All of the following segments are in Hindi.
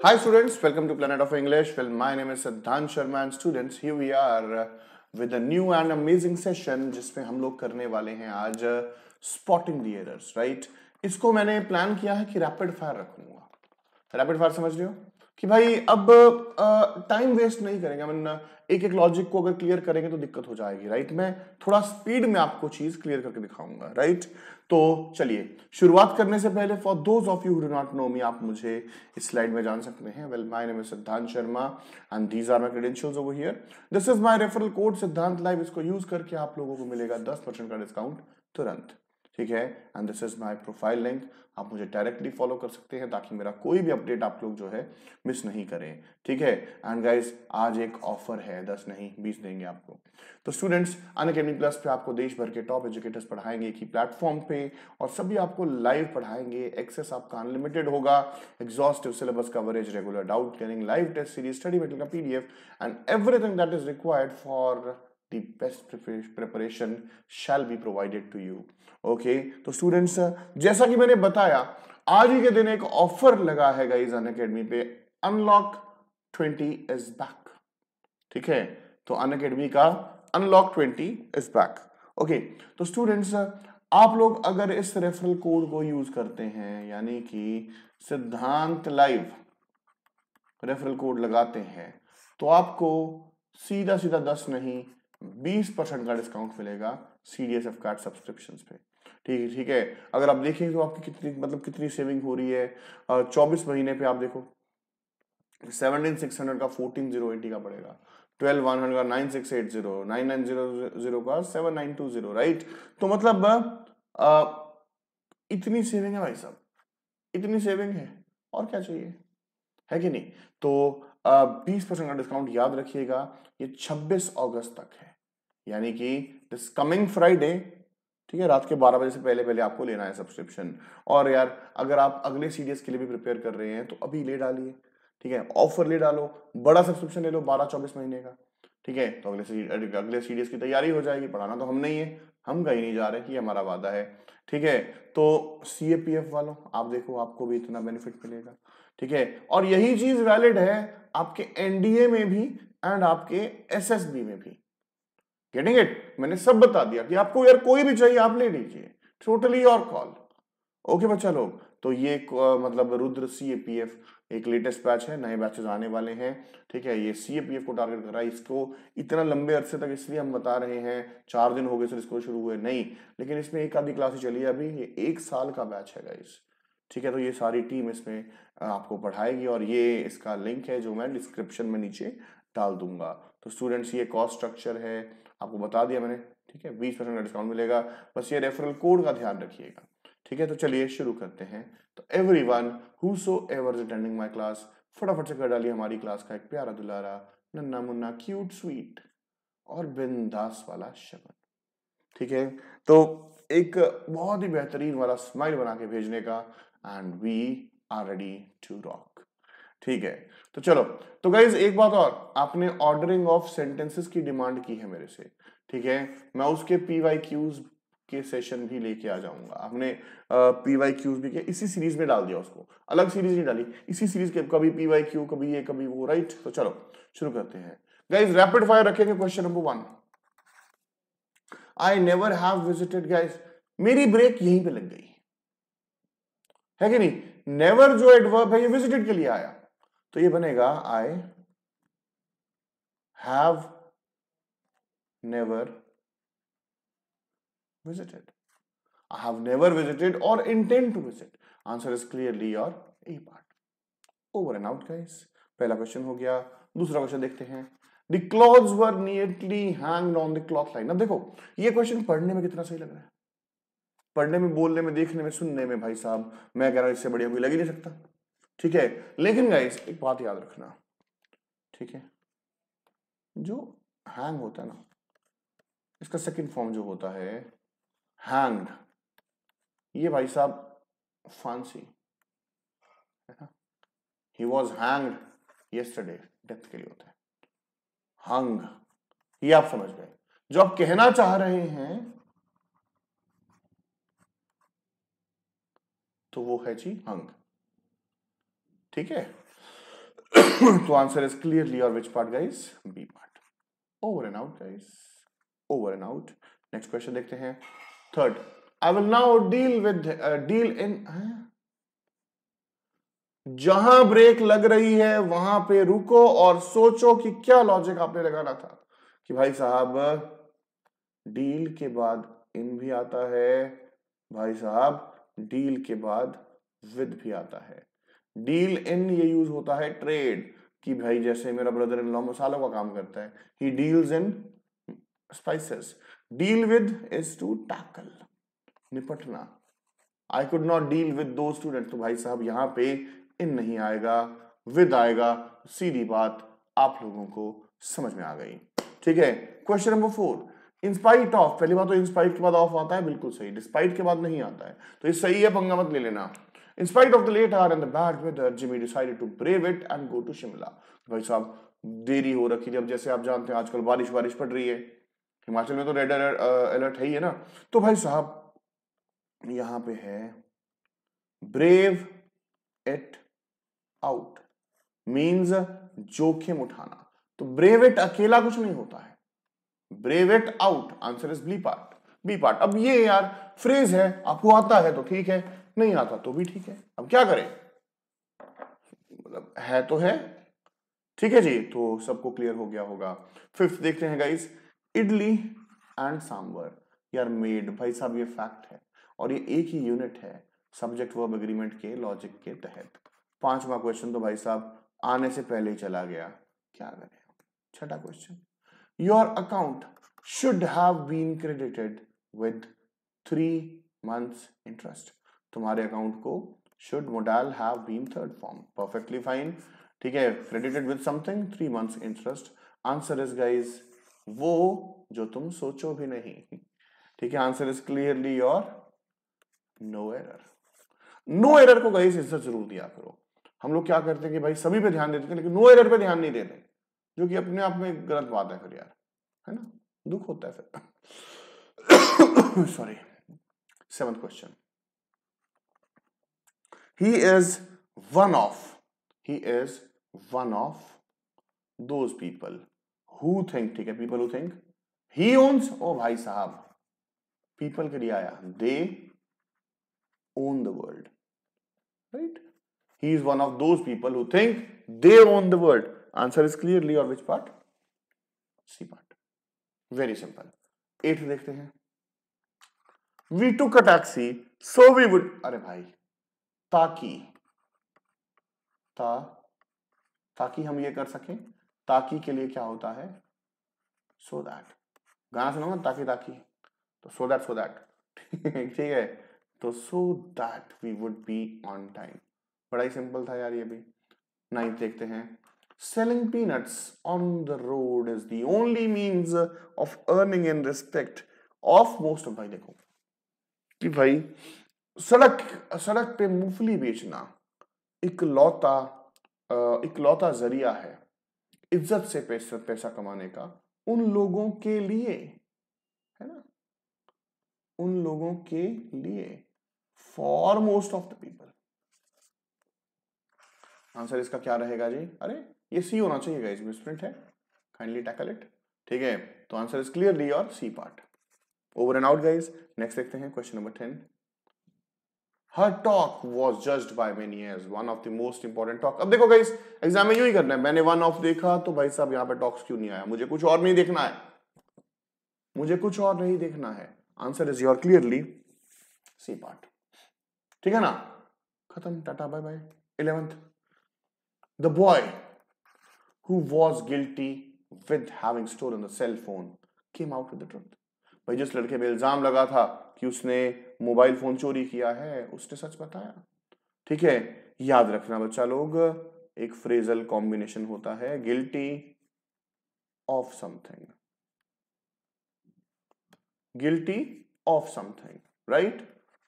Hi students, welcome to Planet of English. Well, my name is Siddhant Sharma and students, here we are with a new and amazing session जिसमें हम लोग करने वाले हैं आज spotting the errors, right? इसको मैंने प्लान किया है कि रैपिड फायर रखूंगा। रैपिड फायर समझ रहे हो कि भाई अब टाइम वेस्ट नहीं करेंगे। एक एक लॉजिक को अगर क्लियर करेंगे तो दिक्कत हो जाएगी, राइट? मैं थोड़ा स्पीड में आपको चीज क्लियर करके दिखाऊंगा, राइट? तो चलिए शुरुआत करने से पहले for those of you who do not know me, आप मुझे इस स्लाइड में जान सकते हैं। Well, my name is Siddhant Sharma and these are my credentials over here. This is my referral code Siddhant live. इसको यूज करके आप लोगों को मिलेगा 10% का डिस्काउंट तुरंत, ठीक है? And this is my profile link. आप मुझे डायरेक्टली फॉलो कर सकते हैं ताकि मेरा कोई भी अपडेट आप लोग जो है मिस नहीं करें, ठीक है? एंड गाइस, आज एक ऑफर है, 10 नहीं 20 देंगे आपको। तो स्टूडेंट्स, अनअकैडमी प्लस पे आपको देश भर के टॉप एजुकेटर्स पढ़ाएंगे एक ही प्लेटफॉर्म पे, और सभी आपको लाइव पढ़ाएंगे। एक्सेस आपका अनलिमिटेड होगा, exhaustive syllabus coverage, regular doubt clearing, live test series, study material का PDF and everything that is required for the best preparation shall be provided to you. Okay, तो स्टूडेंट्स, जैसा कि मैंने बताया, आज ही के दिन एक ऑफर लगा है गाइस अनअकैडमी पे। अनलॉक 20 इज बैक, ठीक है? तो अनअकैडमी का अनलॉक 20 इज बैक। ओके, तो स्टूडेंट्स, आप लोग अगर इस रेफरल कोड को यूज करते हैं, यानी कि सिद्धांत लाइव रेफरल कोड लगाते हैं, तो आपको सीधा सीधा 10 नहीं 20% का डिस्काउंट मिलेगा CDSF कार्ड सब्सक्रिप्शंस पे, ठीक है? अगर आप देखें तो आपकी कितनी सेविंग हो रही है। 24 महीने पे आप देखो, 17,600 का 14,080 का पड़ेगा, 12,100 का 9,680, 9,900 का 7,920, राइट? तो मतलब इतनी सेविंग है भाई साहब, इतनी सेविंग है, और क्या चाहिए, है कि नहीं? तो 20% का डिस्काउंट याद रखिएगा, ये 26 अगस्त तक है, यानी कि दिस कमिंग फ्राइडे, ठीक है? रात के 12 बजे से पहले पहले आपको लेना है सब्सक्रिप्शन। और यार, अगर आप अगले सीडीएस के लिए भी प्रिपेयर कर रहे हैं तो अभी ले डालिए, ठीक है? ऑफर ले डालो, बड़ा सब्सक्रिप्शन ले लो 12-24 महीने का, ठीक है? तो अगले सीडीएस की तैयारी हो जाएगी। पढ़ाना तो हम नहीं है, हम कहीं नहीं जा रहे, कि हमारा वादा है, ठीक है? तो CAPF वालों, आप देखो, आपको भी इतना बेनिफिट मिलेगा, ठीक है? और यही चीज वैलिड है आपके एनडीए में भी एंड आपके SSB में भी। Getting it? मैंने सब बता दिया कि आपको यार कोई भी चाहिए आप ले लीजिए, टोटली योर कॉल। ओके बच्चा लोग, तो ये मतलब रुद्र CAPF एक लेटेस्ट बैच है, नए बैचेस आने वाले हैं, ठीक है? ये CAPF को टारगेट कर रहा है। इसको इतना लंबे अरसे तक इसलिए हम बता रहे हैं, 4 दिन हो गए सर इसको शुरू हुए नहीं, लेकिन इसमें एक आधी क्लास ही चली है अभी। ये 1 साल का बैच है गाइस, ठीक है? तो ये सारी टीम इसमें आपको पढ़ाएगी, और ये इसका लिंक है जो मैं डिस्क्रिप्शन में नीचे डाल दूंगा। तो स्टूडेंट्स, ये कॉस्ट स्ट्रक्चर है, आपको बता दिया मैंने, ठीक है? 20% का डिस्काउंट मिलेगा, बस ये रेफरल कोड का ध्यान रखिएगा, ठीक है? तो चलिए शुरू करते हैं। तो everyone whosoever is attending my class, फटाफट से कर डालिए हमारी क्लास का एक प्यारा दुलारा, नन्ना मुन्ना, क्यूट स्वीट और बिंदास वाला शब्द, ठीक है? तो एक बहुत ही बेहतरीन वाला स्माइल बना के भेजने का, and we are ready to rock, ठीक है? तो चलो, तो गाइज एक बात और, आपने ऑर्डरिंग ऑफ सेंटेंसेस की डिमांड की है मेरे से, ठीक है? मैं उसके PYQs के सेशन भी लेके आ जाऊंगा। आपने PYQs भी के इसी सीरीज में डाल दिया, उसको अलग सीरीज नहीं डाली, इसी सीरीज के, कभी PYQ कभी ये कभी वो, राइट? तो चलो शुरू करते हैं गाइज। रैपिड फायर रखेंगे। Question number 1, I never have visited. Guys, मेरी ब्रेक यहीं पे लग गई, है कि नहीं? नेवर जो एडवर्ब है ये विजिटेड के लिए आया, तो ये बनेगा I have never visited. I have never visited or intend to visit. Answer is clearly your A part. Over and out, guys. पहला क्वेश्चन हो गया। दूसरा क्वेश्चन देखते हैं। The clothes were neatly hanged on the cloth line. अब देखो, ये क्वेश्चन पढ़ने में कितना सही लग रहा है, पढ़ने में, बोलने में, देखने में, सुनने में, भाई साहब मैं कह रहा हूं इससे बढ़िया कोई लग ही नहीं सकता, ठीक है? लेकिन गाइस एक बात याद रखना, ठीक है? जो हैंग होता है ना, इसका सेकंड फॉर्म जो होता है हैंग्ड, ये भाई साहब फांसी है ना। He was hanged yesterday, death के लिए होता है हंग, ये आप समझ गए। जो आप कहना चाह रहे हैं तो वो है जी हंग, ठीक है? तो आंसर इज क्लियरली और which part guys? B part. Over and out guys, over and out. Next question देखते हैं. Third, I will now deal in. जहां ब्रेक लग रही है वहां पे रुको और सोचो कि क्या लॉजिक आपने लगाना था. कि भाई साहब डील के बाद इन भी आता है, भाई साहब डील के बाद विद भी आता है. डील इन ये यूज होता है ट्रेड, कि भाई जैसे मेरा ब्रदर इन लॉ मसालों का काम करता है, he deals in spices. Deal with is to tackle, निपटना. I could not deal with two student, तो भाई साहब यहां पे इन नहीं आएगा, विद आएगा. सीधी बात आप लोगों को समझ में आ गई. ठीक है. Question number 4, in spite of. पहली बात तो इन स्पाइट के बाद ऑफ आता है, बिल्कुल सही. डिस्पाइट के बाद नहीं आता है, तो ये सही है, पंगा मत ले लेना. In spite of the late hour and the bad weather, Jimmy decided to brave it and go to Shimla. भाई साहब देरी हो रखी थी. अब जैसे आप जानते हैं आजकल बारिश पड़ रही है, हिमाचल में तो रेड अलर्ट है ही है ना. तो भाई साहब यहां पे है ब्रेव इट आउट, मीन्स जोखिम उठाना. तो ब्रेव इट अकेला कुछ नहीं होता है, brave it out. Answer is B part, B part. अब ये यार फ्रेज है, आपको आता है तो ठीक है, नहीं आता तो भी ठीक है. अब क्या करें, मतलब है तो है. ठीक है जी, तो सबको क्लियर हो गया होगा. फिफ्थ देखते हैं गाइस, इडली एंड सांबर यार मेड. भाई साहब ये फैक्ट है और ये एक ही यूनिट है सब्जेक्ट वर्ब एग्रीमेंट के लॉजिक के तहत. पांचवा क्वेश्चन तो भाई साहब आने से पहले ही चला गया, क्या करें. छठा question, your account should have been credited with 3 months interest. तुम्हारे अकाउंट को should modal have been third form, perfectly fine. ठीक है. Credited with something 3 months interest. Answer is guys वो जो तुम सोचो भी नहीं. ठीक है. Answer is clearly your no error. No error को गाइज इज्जत जरूर दिया करो. हम लोग क्या करते हैं कि भाई सभी पे ध्यान देते हैं लेकिन नो एरर पे ध्यान नहीं देते, जो कि अपने आप में गलत बात है फिर यार, है ना, दुख होता है फिर. Sorry. Seventh question, he is one of those people who think. ठीक है, people who think he owns. ओ भाई साहब people के लिए आया, they own the world, right? He is one of those people who think they own the world. Answer is clearly or which part? C part. Very simple. 8 देखते हैं. We took a taxi so we would. अरे भाई ताकि हम ये कर सकें. ताकि के लिए क्या होता है? So that. गाना सुनो ना, ताकि तो सो दैट. ठीक है. तो so that we would be on time. बड़ा ही सिंपल था यार ये भी. 9th देखते हैं. Selling peanuts on the road is the only means of earning in respect of most of. भाई देखो कि भाई सड़क पे मूंगफली बेचना इकलौता जरिया है इज्जत से पैसा कमाने का उन लोगों के लिए, है ना, उन लोगों के लिए, for most of the people. Answer इसका क्या रहेगा जी? अरे ये सी होना चाहिए गाइस, मिसप्रिंट है, काइंडली टैकल इट. ठीक है. तो आंसर इज क्लियरली और C part. Over and out guys. Next देखते हैं question number 10. Her talk was judged by many as one of the most important talk. अब देखो गाइस एग्जाम में यूं ही करना है. मैंने वन ऑफ देखा तो भाई साहब यहाँ पे टॉक्स क्यों नहीं आया, मुझे कुछ और नहीं देखना है, मुझे कुछ और नहीं देखना है. Answer is your clearly C part. ठीक है ना. खत्म, tata bye bye. 11th, the boy who was guilty with having stolen the cell phone came out with the truth. भाई जिस लड़के पे इल्जाम लगा था कि उसने मोबाइल फोन चोरी किया है उसने सच बताया. ठीक है. याद रखना बच्चा लोग, एक फ्रेजल कॉम्बिनेशन होता है, guilty of something, guilty of something, right.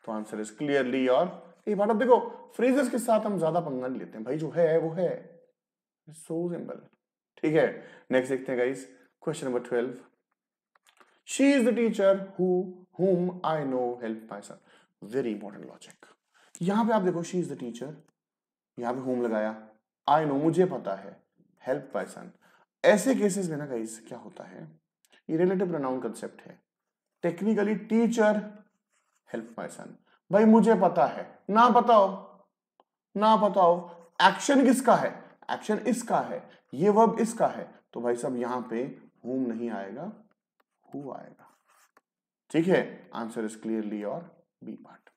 तो answer is clearly your A part. अब देखो फ्रेजेस के साथ हम ज्यादा पंगा नहीं लेते हैं भाई, जो है वो है, सो सिंपल. ठीक है. नेक्स्ट देखते हैं guys question number 12. She is the teacher whom I know helped my son. Very important logic. यहां पे आप देखो she is the teacher, यहां पे whom लगाया, आई नो, मुझे पता है, हेल्प माय सन। ऐसे केसेस में ना गाइस क्या होता है, ये रिलेटिव प्रोनाउन कंसेप्ट है। Technically teacher help my son, भाई मुझे पता है, ना बताओ, ना बताओ, एक्शन किसका है, एक्शन इसका है, ये वर्ब इसका है, तो भाई साहब यहां पे whom नहीं आएगा, who आएगा। ठीक है, आंसर इज क्लियरली और बी पार्ट।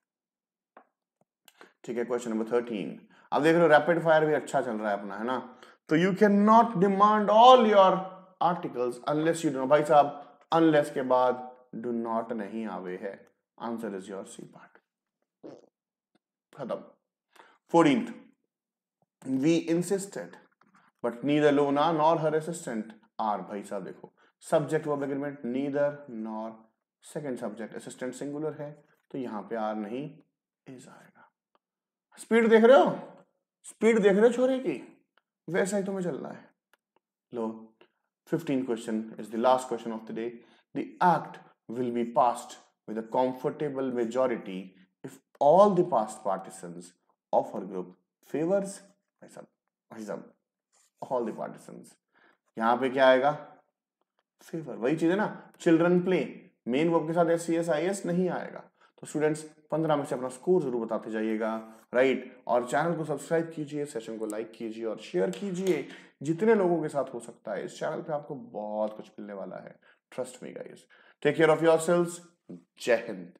ठीक है, क्वेश्चन नंबर 13। अब देख रहे हो रैपिड फायर भी अच्छा चल रहा है अपना, है ना। तो you can not demand all your articles unless you do, भाई साहब अनलेस के बाद डू नॉट नहीं आवे है, answer is your C part, खत्म। 14th, we insisted but neither Lona nor her assistant are, भाई साहब देखो subject verb agreement neither nor, second subject assistant singular है, तो यहां पे आर नहीं इज आएगा। स्पीड देख रहे हो, स्पीड देख रहे हो छोरे की, वैसा ही तुम्हें चलना है। लो, 15th question is the last question of the day. The act will be passed with a comfortable majority if all the past partisans of our group favors, भाई साहब all the partisans, यहां पे क्या आएगा, फेवर, वही चीज है ना, चिल्ड्रन प्ले, मेन वर्ब के साथ SCSIS नहीं आएगा। तो स्टूडेंट्स 15 में से अपना स्कोर जरूर बताते जाइएगा, राइट। और चैनल को सब्सक्राइब कीजिए, सेशन को लाइक कीजिए और शेयर कीजिए जितने लोगों के साथ हो सकता है। इस चैनल पे आपको बहुत कुछ मिलने वाला है, trust me guys. Take care of yourselves, जय हिंद।